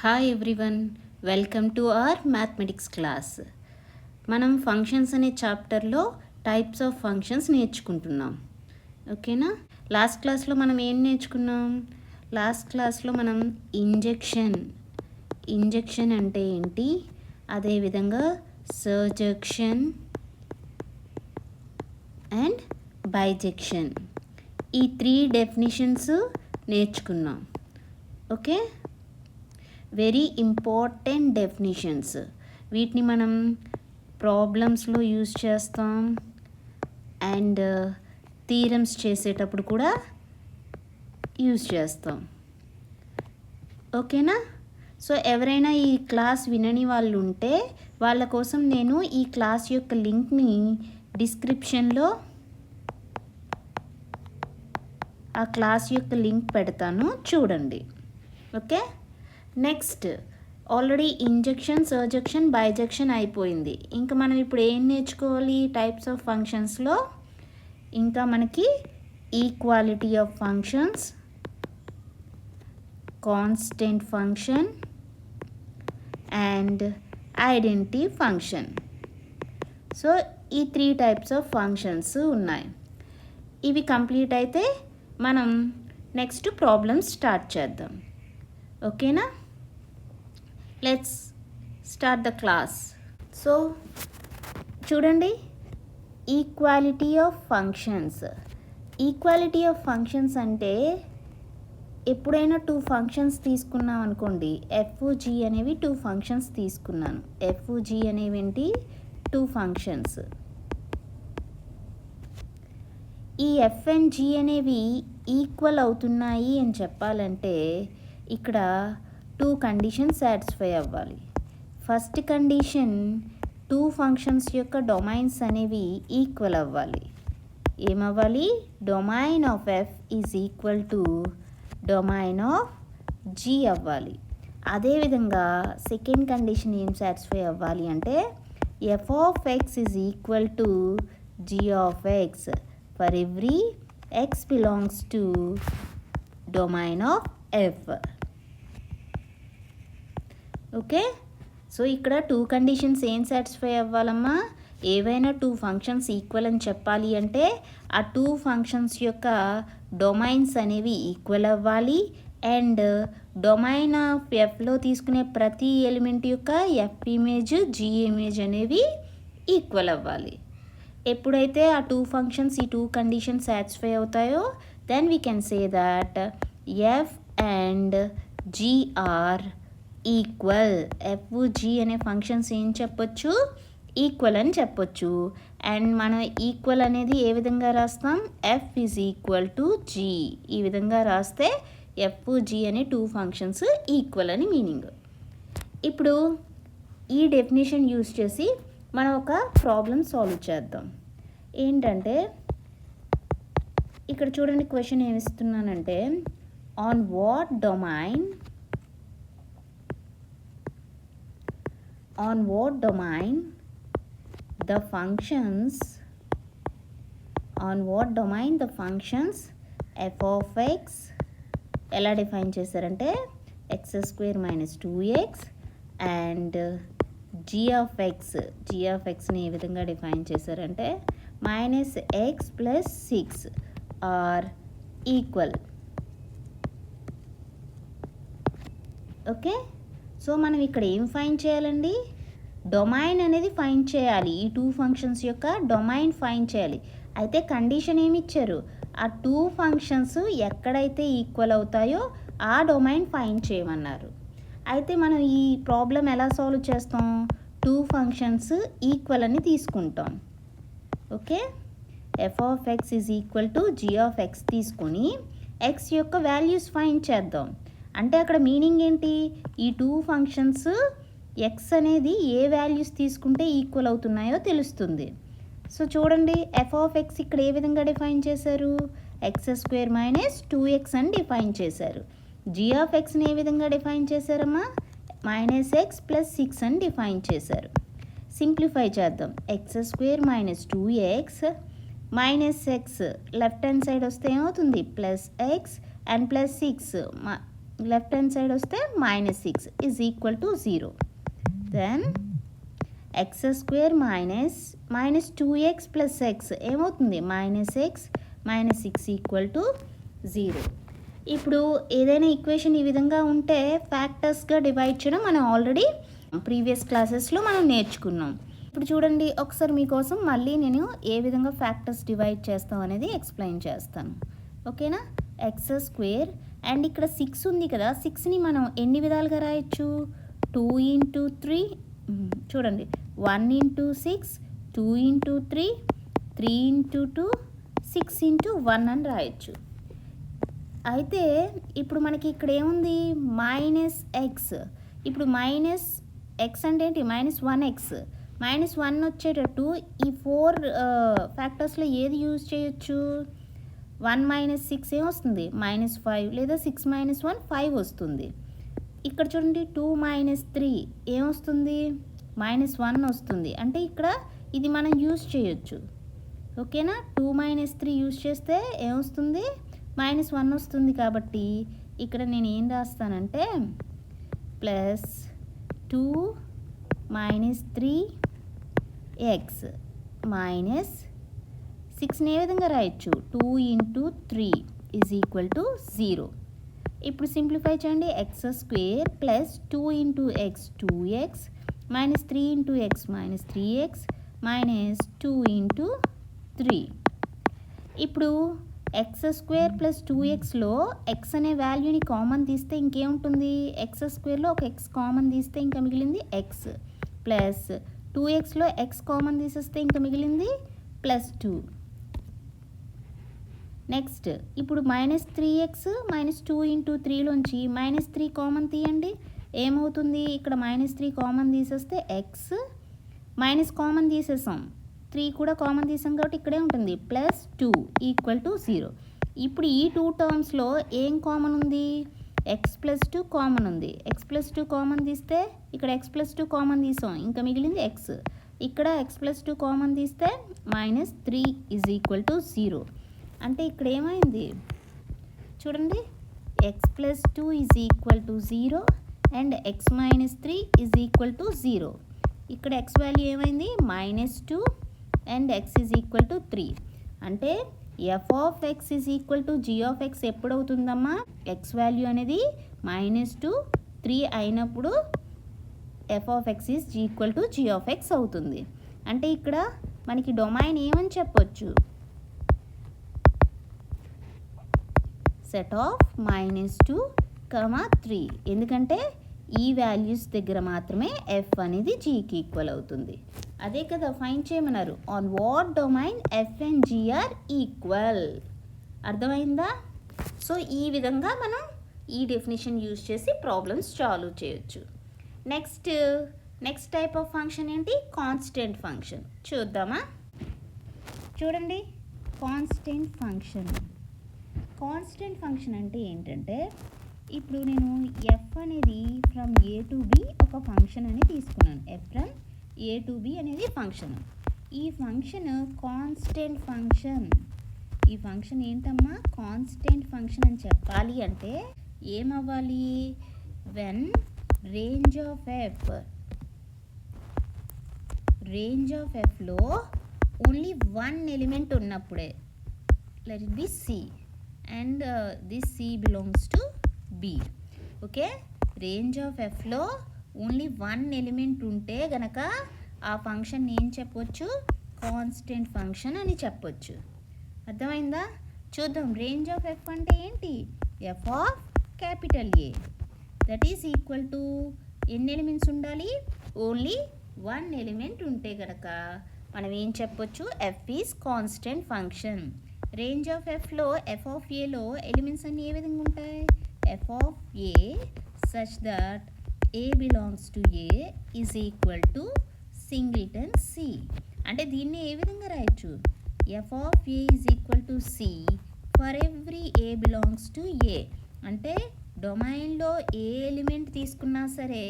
Hi everyone, welcome to our mathematics class. మనం functions అనే చాప్టర్లో టైప్స్ ఆఫ్ ఫంక్షన్స్ నేర్చుకుంటున్నాం. ఓకేనా? లాస్ట్ క్లాస్లో మనం ఏం నేర్చుకున్నాం? లాస్ట్ క్లాస్లో మనం ఇంజెక్షన్ అంటే ఏంటి, అదేవిధంగా సర్జెక్షన్ అండ్ బైజెక్షన్, ఈ 3 డెఫినిషన్స్ నేర్చుకున్నాం. Okay, very important definitions. వీటిని మనం ప్రాబ్లమ్స్లో యూజ్ చేస్తాం అండ్ థీరమ్స్ చేసేటప్పుడు కూడా యూజ్ చేస్తాం. ఓకేనా? సో ఎవరైనా ఈ క్లాస్ వినని వాళ్ళు ఉంటే వాళ్ళ కోసం నేను ఈ క్లాస్ యొక్క లింక్ని డిస్క్రిప్షన్లో ఆ క్లాస్ యొక్క లింక్ పెడతాను, చూడండి. Okay, next already injection, సర్జెక్షన్, bisection అయిపోయింది. ఇంకా మనం ఇప్పుడు ఏం నేర్చుకోవాలి టైప్స్ ఆఫ్ ఫంక్షన్స్లో? ఇంకా మనకి equality of functions, constant function and identity function. So ఈ 3 టైప్స్ ఆఫ్ ఫంక్షన్స్ ఉన్నాయి. ఇవి కంప్లీట్ అయితే మనం నెక్స్ట్ ప్రాబ్లమ్స్ స్టార్ట్ చేద్దాం. ఓకేనా? Let's start the class. So చూడండి, equality of functions. Equality of functions అంటే ఎప్పుడైనా 2 ఫంక్షన్స్ తీసుకున్నాం అనుకోండి, ఎఫ్-జీ అనేవి 2 ఫంక్షన్స్ తీసుకున్నాను. ఎఫ్-జీ అనేవి ఏంటి? 2 ఫంక్షన్స్. ఈ ఎఫ్ అండ్ జీ అనేవి ఈక్వల్ అవుతున్నాయి అని చెప్పాలంటే ఇక్కడ 2 కండిషన్స్ సాటిస్ఫై అవ్వాలి. ఫస్ట్ కండిషన్, 2 ఫంక్షన్స్ యొక్క డొమైన్స్ అనేవి ఈక్వల్ అవ్వాలి. ఏమవ్వాలి? Domain of f is equal to domain of g అవ్వాలి. అదేవిధంగా సెకండ్ కండిషన్ ఏం సాటిస్ఫై అవ్వాలి అంటే f of X is equal to G of x for every x belongs to domain of f. Okay, so ఇక్కడ 2 conditions ఏం satisfy అవ్వాలమ్మా? ఏవైనా 2 functions equal అని చెప్పాలి అంటే ఆ 2 ఫంక్షన్స్ యొక్క డొమైన్స్ అనేవి ఈక్వల్ అవ్వాలి అండ్ డొమైన్ ఆఫ్ ఎఫ్లో తీసుకునే ప్రతి ఎలిమెంట్ యొక్క ఎఫ్ ఇమేజ్, జీ ఇమేజ్ అనేవి ఈక్వల్ అవ్వాలి. ఎప్పుడైతే ఆ 2 ఫంక్షన్స్ ఈ 2 కండిషన్స్ సాటిస్ఫై అవుతాయో then we can say that F and G are equal. F G అనే ఫంక్షన్స్ ఏం చెప్పొచ్చు? ఈక్వల్ అని చెప్పొచ్చు. అండ్ మనం ఈక్వల్ అనేది ఏ విధంగా రాస్తాం? F is equal to G. ఈ విధంగా రాస్తే ఎఫ్-జీ అనే 2 ఫంక్షన్స్ ఈక్వల్ అని మీనింగ్. ఇప్పుడు ఈ డెఫినేషన్ యూజ్ చేసి మనం ఒక ప్రాబ్లం సాల్వ్ చేద్దాం. ఏంటంటే ఇక్కడ చూడండి, క్వశ్చన్ ఏమి ఇస్తున్నానంటే on what domain the functions f of x ఎలా డిఫైన్ చేశారంటే x² - 2x and g of xని ఏ విధంగా డిఫైన్ చేశారంటే -x + 6 are equal. Okay, so మనం ఇక్కడ ఏం ఫైండ్ చేయాలండి? డొమైన్ అనేది ఫైండ్ చేయాలి. ఈ 2 ఫంక్షన్స్ యొక్క డొమైన్ ఫైండ్ చేయాలి. అయితే కండిషన్ ఏమి ఇచ్చారు? ఆ 2 ఫంక్షన్స్ ఎక్కడైతే ఈక్వల్ అవుతాయో ఆ డొమైన్ ఫైండ్ చేయమన్నారు. అయితే మనం ఈ ప్రాబ్లం ఎలా సాల్వ్ చేస్తాం? 2 ఫంక్షన్స్ ఈక్వల్ అని తీసుకుంటాం. Okay, F of X is equal to G of X తీసుకొని ఎక్స్ యొక్క వాల్యూస్ ఫైండ్ చేద్దాం. అంటే అక్కడ మీనింగ్ ఏంటి? ఈ 2 ఫంక్షన్స్ ఎక్స్ అనేది ఏ వాల్యూస్ తీసుకుంటే ఈక్వల్ అవుతున్నాయో తెలుస్తుంది. సో చూడండి, ఎఫ్ ఆఫ్ ఎక్స్ ఇక్కడ ఏ విధంగా డిఫైన్ చేశారు? x² - 2x అని డిఫైన్ చేశారు. జీ ఆఫ్ ఎక్స్ని ఏ విధంగా డిఫైన్ చేశారమ్మా? -x + 6 అని డిఫైన్ చేశారు. సింప్లిఫై చేద్దాం. x² - 2x -x left hand side వస్తే ఏమవుతుంది? +x and +6 left hand side వస్తే -6 is equal to 0. Then X square minus 2x plus X ఏమవుతుంది -x -6 ఈక్వల్ టు 0. ఇప్పుడు ఏదైనా ఈక్వేషన్ ఈ విధంగా ఉంటే ఫ్యాక్టర్స్గా డివైడ్ చేయడం మనం ఆల్రెడీ ప్రీవియస్ క్లాసెస్లో మనం నేర్చుకున్నాం. ఇప్పుడు చూడండి, ఒకసారి మీకోసం మళ్ళీ నేను ఏ విధంగా ఫ్యాక్టర్స్ డివైడ్ చేస్తాం అనేది ఎక్స్ప్లెయిన్ చేస్తాను. ఓకేనా? ఎక్స్ స్క్వేర్ అండ్ ఇక్కడ 6 ఉంది కదా, 6ని మనం ఎన్ని విధాలుగా రాయొచ్చు? 2 × 3 చూడండి, 1 × 6, 2 × 3, 3 × 2, 6 × 1 అని రాయొచ్చు. అయితే ఇప్పుడు మనకి ఇక్కడ ఏముంది? -x. ఇప్పుడు -x అంటే ఏంటి? -1x. -1 వచ్చేటట్టు ఈ 4 ఫ్యాక్టర్స్లో ఏది యూజ్ చేయొచ్చు? 1 - 6 ఏమొస్తుంది? -5, లేదా 6 - 1 5 వస్తుంది. ఇక్కడ చూడండి, 2 - 3 ఏమొస్తుంది? -1 వస్తుంది. అంటే ఇక్కడ ఇది మనం యూజ్ చేయొచ్చు. ఓకేనా? 2 - 3 యూజ్ చేస్తే ఏమొస్తుంది? -1 వస్తుంది. కాబట్టి ఇక్కడ నేను ఏం రాస్తానంటే +2 - 3x -6ని ఏ విధంగా రాయొచ్చు? 2 × 3 ఈజ్ ఈక్వల్ టు 0. ఇప్పుడు సింప్లిఫై చేయండి. X square plus 2 × x 2x -3 × x -3x -2 × 3. ఇప్పుడు ఎక్స్ స్క్వేర్ ప్లస్ 2xలో ఎక్స్ అనే వాల్యూని కామన్ తీస్తే ఇంకేముంటుంది? ఎక్స్ స్క్వేర్లో ఒక ఎక్స్ కామన్ తీస్తే ఇంకా మిగిలింది ఎక్స్, ప్లస్ 2xలో ఎక్స్ కామన్ తీసేస్తే ఇంకా మిగిలింది +2. నెక్స్ట్ ఇప్పుడు -3x -2 × 3లోంచి -3 కామన్ తీయండి. ఏమవుతుంది? ఇక్కడ -3 కామన్ తీసేస్తే ఎక్స్, మైనస్ కామన్ తీసేసాం, 3 కూడా కామన్ తీసాం కాబట్టి ఇక్కడే ఉంటుంది +2 ఈక్వల్ టు 0. ఇప్పుడు ఈ 2 టర్మ్స్లో ఏం కామన్ ఉంది? x + 2 కామన్ ఉంది. x + 2 కామన్ తీస్తే ఇక్కడ x + 2 కామన్ తీసాం, ఇంకా మిగిలింది x. ఇక్కడ x + 2 కామన్ తీస్తే -3 ఈజ్ ఈక్వల్ టు 0. అంటే ఇక్కడ ఏమైంది? చూడండి, x + 2 is equal to 0 and x - 3 is equal to 0. ఇక్కడ x వాల్యూ ఏమైంది? -2 and x is equal to 3. అంటే f(x) is equal to g(x) ఎప్పుడవుతుందమ్మా? x value అనేది -2, 3 అయినప్పుడు f(x) is equal to g(x) అవుతుంది. అంటే ఇక్కడ మనకి డొమైన్ ఏమని చెప్పొచ్చు? Set of -2, 3. ఎందుకంటే ఈ వాల్యూస్ దగ్గర మాత్రమే f అనేది gకి ఈక్వల్ అవుతుంది. అదే కదా ఫైండ్ చేయమన్నారు. On what domain f and g are equal. అర్థమైందా? సో ఈ విధంగా మనం ఈ డెఫినేషన్ యూజ్ చేసి ప్రాబ్లమ్స్ సాల్వ్ చేయొచ్చు. నెక్స్ట్ టైప్ ఆఫ్ ఫంక్షన్ ఏంటి? Constant function. చూద్దామా? చూడండి, కాన్స్టెంట్ ఫంక్షన్ అంటే ఏంటంటే, ఇప్పుడు నేను f అనేది ఫ్రమ్ a to b ఒక ఫంక్షన్ అని తీసుకున్నాను. f from a to b అనేది ఫంక్షన్. ఈ ఫంక్షన్ కాన్స్టెంట్ ఫంక్షన్. ఈ ఫంక్షన్ ఏంటమ్మా? కాన్స్టెంట్ ఫంక్షన్ అని చెప్పాలి అంటే ఏమవ్వాలి? వెన్ రేంజ్ ఆఫ్ fలో ఓన్లీ 1 ఎలిమెంట్ ఉన్నప్పుడే, let it be c and this c belongs to b. Okay, range of fలో ఓన్లీ 1 ఎలిమెంట్ ఉంటే గనక ఆ ఫంక్షన్ ఏం చెప్పొచ్చు? కాన్స్టెంట్ ఫంక్షన్ అని చెప్పొచ్చు. అర్థమైందా? చూద్దాం. రేంజ్ ఆఫ్ f అంటే ఏంటి? f of capital A that is equal to ఎన్ని ఎలిమెంట్స్ ఉండాలి? ఓన్లీ 1 ఎలిమెంట్ ఉంటే గనక మనం ఏం చెప్పొచ్చు? f is constant function. Range of fలో f ఆఫ్ ఏలో ఎలిమెంట్స్ అన్నీ ఏ విధంగా ఉంటాయి? f of A such that a belongs to a is equal to singleton c. అంటే దీన్ని ఏ విధంగా రాయొచ్చు? f of a is equal to c for every a belongs to a. అంటే డొమైన్లో ఏ ఎలిమెంట్ తీసుకున్నా సరే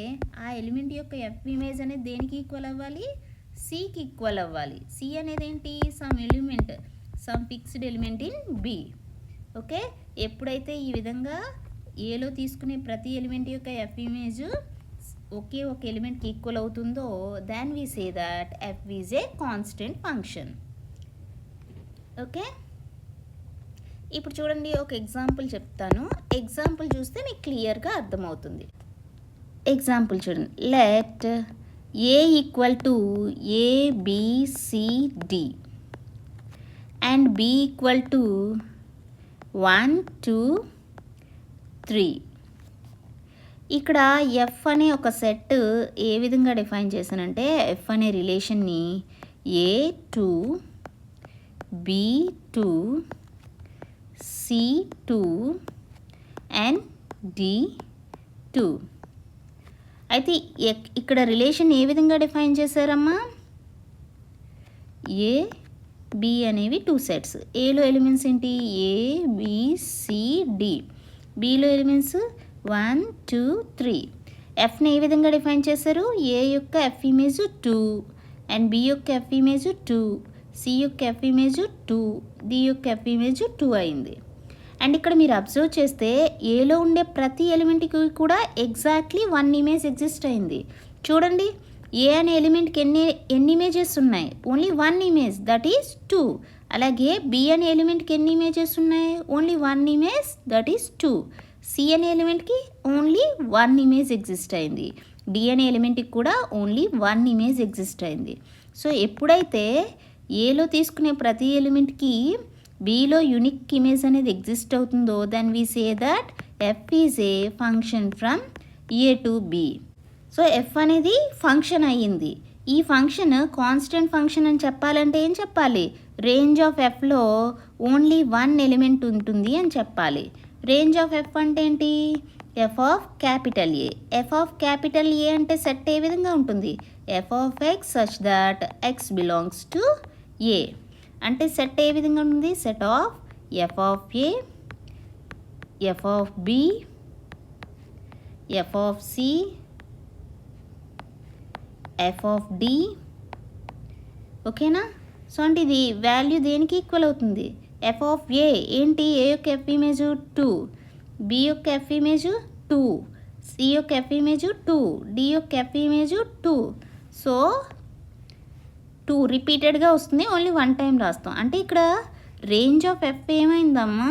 ఆ ఎలిమెంట్ యొక్క f ఇమేజ్ అనేది దేనికి ఈక్వల్ అవ్వాలి? cకి ఈక్వల్ అవ్వాలి. c అనేది ఏంటి? Some fixed element in b. Okay, ఎప్పుడైతే ఈ విధంగా ఏలో తీసుకునే ప్రతి ఎలిమెంట్ యొక్క ఎఫ్ ఇమేజ్ ఒకే ఒక ఎలిమెంట్కి ఈక్వల్ అవుతుందో then we say that F is a constant function. Okay, ఇప్పుడు చూడండి ఒక ఎగ్జాంపుల్ చెప్తాను. ఎగ్జాంపుల్ చూస్తే మీకు క్లియర్గా అర్థమవుతుంది. ఎగ్జాంపుల్ చూడండి. Let A equal to ABCD and B equal to 1 2 3. ఇక్కడ ఎఫ్ అనే ఒక సెట్ ఏ విధంగా డిఫైన్ చేశానంటే ఎఫ్ అనే రిలేషన్ని A2 B2 C2 and D2. అయితే ఇక్కడ రిలేషన్ ఏ విధంగా డిఫైన్ చేశారమ్మా? ఏ బి అనేవి 2 సెట్స్. ఏలో ఎలిమెంట్స్ ఏంటి? ABCD. Below elements 1 2 3. ఎఫ్ని ఏ విధంగా డిఫైన్ చేశారు? ఏ యొక్క ఎఫ్ ఇమేజ్ 2 అండ్ బి యొక్క ఎఫ్ ఇమేజ్ 2, సి యొక్క ఎఫ్ ఇమేజ్ 2, డి యొక్క ఎఫ్ ఇమేజ్ 2 అయింది. అండ్ ఇక్కడ మీరు అబ్జర్వ్ చేస్తే ఏలో ఉండే ప్రతి ఎలిమెంట్కి కూడా ఎగ్జాక్ట్లీ 1 ఇమేజ్ ఎగ్జిస్ట్ అయింది. చూడండి, ఏ అనే ఎలిమెంట్కి ఎన్ని ఇమేజెస్ ఉన్నాయి? Only 1 image, that is 2. అలాగే బి అనే ఎలిమెంట్కి ఎన్ని ఇమేజెస్ ఉన్నాయి? Only 1 image, that is 2. C అనే ఎలిమెంట్కి ఓన్లీ 1 ఇమేజ్ ఎగ్జిస్ట్ అయింది. డి అనే ఎలిమెంట్కి కూడా ఓన్లీ 1 ఇమేజ్ ఎగ్జిస్ట్ అయింది. సో ఎప్పుడైతే ఏలో తీసుకునే ప్రతి ఎలిమెంట్కి బీలో యూనిక్ ఇమేజ్ అనేది ఎగ్జిస్ట్ అవుతుందో then we say that F is a function from A to B. So F అనేది ఫంక్షన్ అయ్యింది. ఈ ఫంక్షన్ కాన్స్టెంట్ ఫంక్షన్ అని చెప్పాలంటే ఏం చెప్పాలి? రేంజ్ ఆఫ్ ఎఫ్లో ఓన్లీ 1 ఎలిమెంట్ ఉంటుంది అని చెప్పాలి. రేంజ్ ఆఫ్ ఎఫ్ అంటే ఏంటి? F of capital A. F of capital A అంటే సెట్ ఏ విధంగా ఉంటుంది? F of x such that x belongs to A. అంటే సెట్ ఏ విధంగా ఉంటుంది? Set of F of A, F of B, F of C, F of D. ఓకేనా? So అంటే ఇది వాల్యూ దేనికి ఈక్వల్ అవుతుంది? ఎఫ్ ఆఫ్ ఏ ఏంటి? ఏ యొక్క ఎఫ్ ఇమేజ్ 2, బి యొక్క ఎఫ్ ఇమేజ్ 2, సి యొక్క ఎఫ్ ఇమేజ్ 2, డి యొక్క ఎఫ్ ఇమేజ్ 2. సో 2 రిపీటెడ్గా వస్తుంది, ఓన్లీ 1 టైం రాస్తాం. అంటే ఇక్కడ రేంజ్ ఆఫ్ ఎఫ్ ఏమైందమ్మా?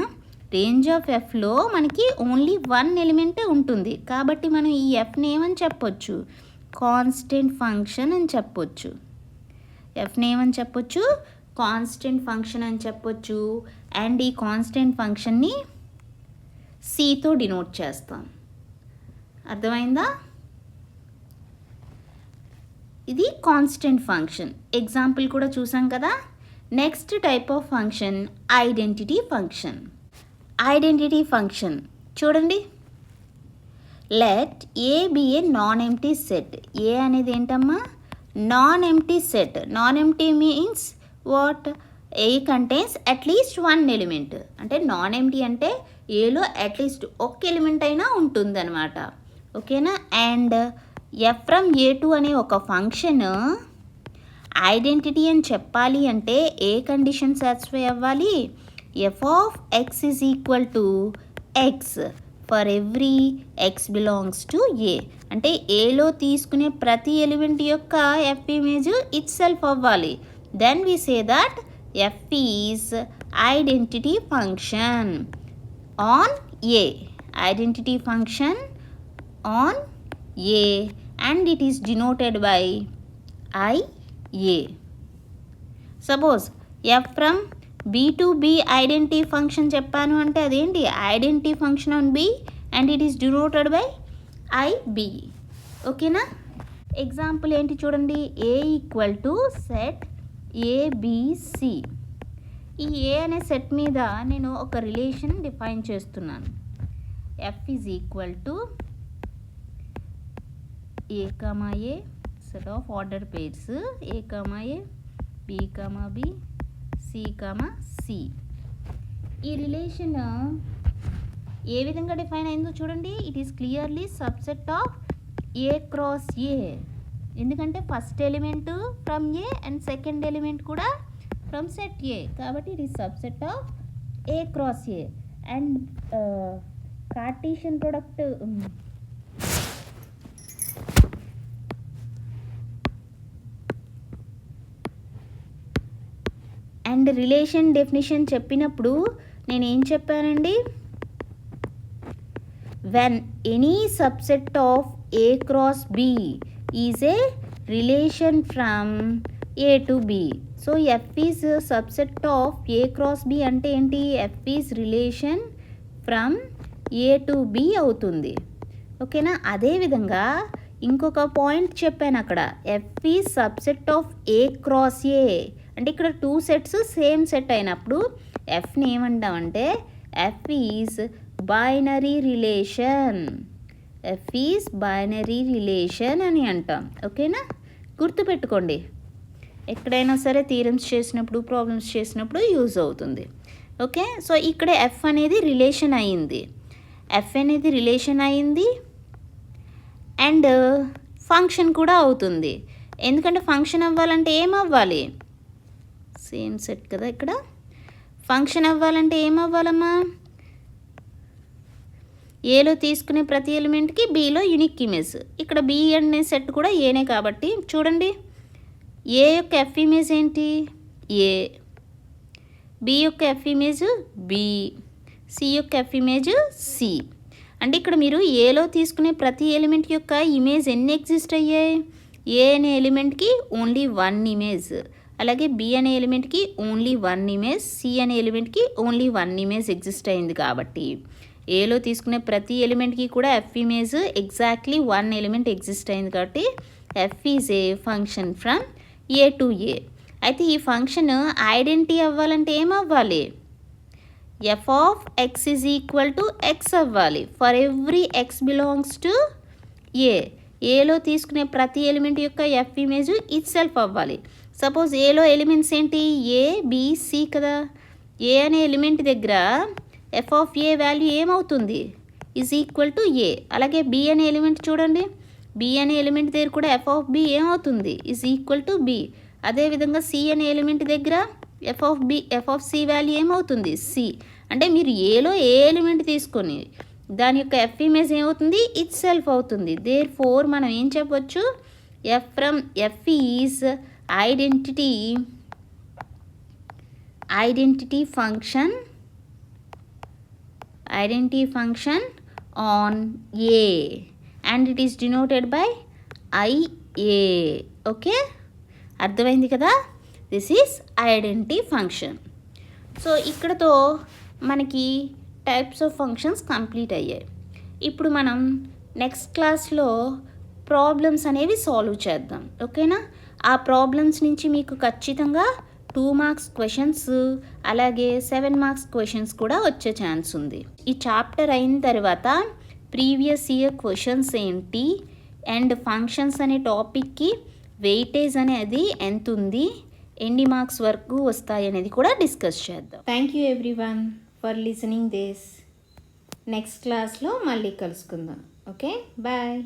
రేంజ్ ఆఫ్ ఎఫ్లో మనకి ఓన్లీ 1 ఎలిమెంటే ఉంటుంది. కాబట్టి మనం ఈ ఎఫ్ని ఏమని చెప్పొచ్చు? కాన్స్టెంట్ ఫంక్షన్ అని చెప్పొచ్చు. ఎఫ్ని ఏమని చెప్పొచ్చు? కాన్స్టెంట్ ఫంక్షన్ అని చెప్పొచ్చు. అండ్ ఈ కాన్స్టెంట్ ఫంక్షన్ని సితో డినోట్ చేస్తాం. అర్థమైందా? ఇది కాన్స్టెంట్ ఫంక్షన్. ఎగ్జాంపుల్ కూడా చూసాం కదా. Next type of function identity function. Identity function చూడండి. Let A be a non empty set. A అనేది ఏంటమ్మా? Non empty set. Non empty means what? A contains at least 1 element. అంటే నాన్ ఎంప్టీ అంటే ఏలో at least ఒక ఎలిమెంట్ అయినా ఉంటుందన్నమాట. ఓకేనా? అండ్ ఎఫ్ ఫ్రమ్ ఏ2 అనే ఒక ఫంక్షన్ ఐడెంటిటీ అని చెప్పాలి అంటే ఏ కండిషన్ సాటిస్ఫై అవ్వాలి? F of X is equal to x for every x belongs to A. అంటే ఏలో తీసుకునే ప్రతి ఎలిమెంట్ యొక్క ఎఫ్ ఇమేజ్ ఇట్ సెల్ఫ్ అవ్వాలి. Then we say that F is identity function on A. Identity function on A and it is denoted by IA. Suppose F from B to B identity function చెప్పాను అంటే అదేంటి? Identity function on B and it is denoted by IB. ఓకేనా? Example ఏంటి చూడండి. A equal to set ABC. ఈ A అనే set మీద నేను ఒక రిలేషన్ డిఫైన్ చేస్తున్నాను. F is equal to A comma A set of order pairs A comma A, B comma B, C comma C. ఈ రిలేషన్ ఏ విధంగా డిఫైన్ అయిందో చూడండి. It is clearly subset of A cross A. ఎందుకంటే first element from A and second element కూడా from set A. కాబట్టి it is subset of A cross A. And Cartesian product and relation definition చెప్పినప్పుడు నేనేం చెప్పానండి, when any subset of A cross B is a relation from A to B. So F is a subset of A cross B అంటే ఏంటి, F is relation from A to B అవుతుంది. ఓకేనా. అదేవిధంగా ఇంకొక point చెప్పాను అక్కడ, F is subset of A cross A అంటే ఇక్కడ 2 సెట్స్ సేమ్ సెట్ అయినప్పుడు Fని ఏమంటామంటే F is binary relation. F is binary relation అని అంటాం. ఓకేనా, గుర్తుపెట్టుకోండి. ఎక్కడైనా సరే థీరమ్స్ చేసినప్పుడు, ప్రాబ్లమ్స్ చేసినప్పుడు యూజ్ అవుతుంది. ఓకే, సో ఇక్కడ F అనేది రిలేషన్ అయింది, F అనేది రిలేషన్ అయింది అండ్ ఫంక్షన్ కూడా అవుతుంది. ఎందుకంటే ఫంక్షన్ అవ్వాలంటే ఏం అవ్వాలి, సేమ్ సెట్ కదా, ఇక్కడ ఫంక్షన్ అవ్వాలంటే ఏం అవ్వాలమ్మా, ఏలో తీసుకునే ప్రతి ఎలిమెంట్కి బీలో యూనిక్ ఇమేజ్. ఇక్కడ బి అనే సెట్ కూడా ఏనే కాబట్టి చూడండి, ఏ యొక్క ఎఫ్ ఇమేజ్ ఏంటి ఏ, బి యొక్క ఎఫ్ ఇమేజ్ బి, సి యొక్క ఎఫ్ ఇమేజ్ సి. అంటే ఇక్కడ మీరు ఏలో తీసుకునే ప్రతి ఎలిమెంట్ యొక్క ఇమేజ్ ఎన్ని ఎగ్జిస్ట్ అయ్యాయి, ఏ అనే ఎలిమెంట్కి ఓన్లీ 1 ఇమేజ్, అలాగే బి అనే ఎలిమెంట్కి ఓన్లీ 1 ఇమేజ్, సి అనే ఎలిమెంట్కి ఓన్లీ 1 ఇమేజ్ ఎగ్జిస్ట్ అయింది. కాబట్టి ఏలో తీసుకునే ప్రతి ఎలిమెంట్కి కూడా F image exactly 1 element exist అయింది. కాబట్టి F is a function from A to A. అయితే ఈ ఫంక్షన్ ఐడెంటిటీ అవ్వాలంటే ఏం అవ్వాలి, F of X is equal to x అవ్వాలి for every x belongs to A. ఏలో తీసుకునే ప్రతి ఎలిమెంట్ యొక్క ఎఫ్ ఇమేజ్ ఇట్ సెల్ఫ్ అవ్వాలి. సపోజ్ ఏలో ఎలిమెంట్స్ ఏంటి ఏ బి సి కదా, ఏ అనే ఎలిమెంట్ దగ్గర ఎఫ్ ఆఫ్ ఏ వాల్యూ ఏమవుతుంది ఈజ్ ఈక్వల్ టు ఏ. అలాగే బి అనే ఎలిమెంట్ చూడండి, బి అనే ఎలిమెంట్ దగ్గర కూడా ఎఫ్ ఆఫ్ బి ఏమవుతుంది ఈజ్ ఈక్వల్ టు బి. అదేవిధంగా సి అనే ఎలిమెంట్ దగ్గర ఎఫ్ ఆఫ్ సి వాల్యూ ఏమవుతుంది సి. అంటే మీరు ఏలో ఏ ఎలిమెంట్ తీసుకొని దాని యొక్క ఎఫ్ ఇమేజ్ ఏమవుతుంది ఇట్ సెల్ఫ్ అవుతుంది. దేర్ ఫోర్ మనం ఏం చెప్పొచ్చు, F from F is identity function on A and it is denoted by IA. Okay, అర్థమైంది కదా, this is identity function. So ఇక్కడతో మనకి టైప్స్ ఆఫ్ ఫంక్షన్స్ కంప్లీట్ అయ్యాయి. ఇప్పుడు మనం నెక్స్ట్ క్లాస్లో ప్రాబ్లమ్స్ అనేవి సాల్వ్ చేద్దాం. ఓకేనా, ఆ ప్రాబ్లమ్స్ నుంచి మీకు ఖచ్చితంగా 2 మార్క్స్ క్వశ్చన్స్ అలాగే 7 మార్క్స్ క్వశ్చన్స్ కూడా వచ్చే ఛాన్స్ ఉంది. ఈ చాప్టర్ అయిన తర్వాత ప్రీవియస్ ఇయర్ క్వశ్చన్స్ ఏంటి అండ్ ఫంక్షన్స్ అనే టాపిక్కి వెయిటేజ్ అనేది ఎంత ఉంది, ఎన్ని మార్క్స్ వరకు వస్తాయి అనేది కూడా డిస్కస్ చేద్దాం. Thank you everyone for listening this. Next క్లాస్లో మళ్ళీ కలుసుకుందాం. Okay, bye.